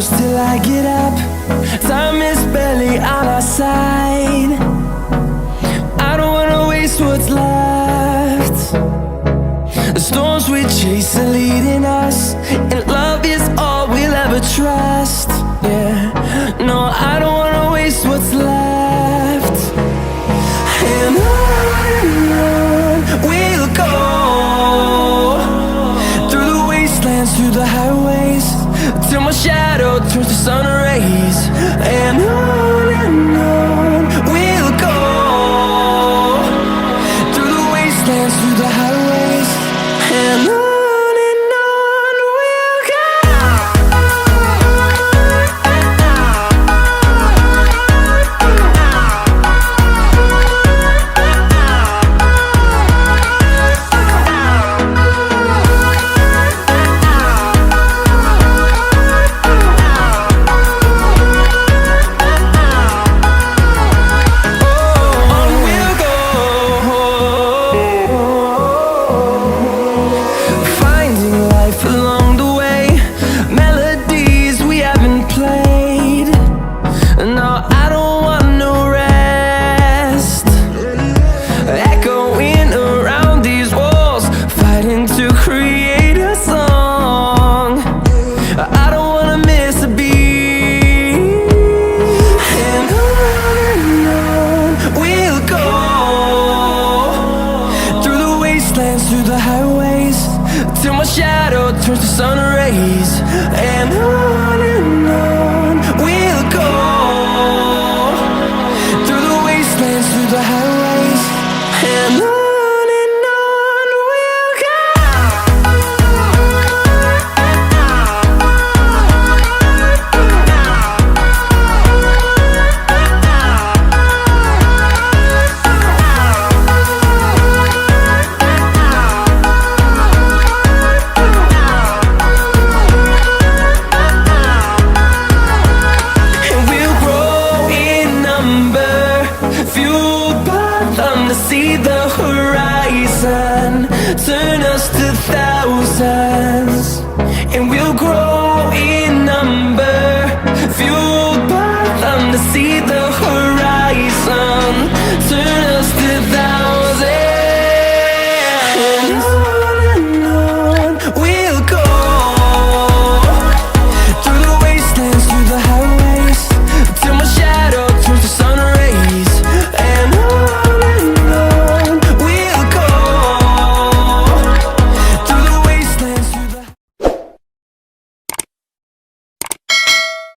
close till I get up. Time is barely on our side. I don't wanna waste what's left. The storms we chase are leading us, and love is all we'll ever trust. Yeah, no, I don't wanna waste what's left. And on we'll go, through the wastelands, through the highways, till my shadow turns to sun rays. And on we'll go, through the wastelands, through the highways, and on. Through the highways, till my shadow turns to sun rays. And on we'll go, through the wastelands, through the highways, and on. See the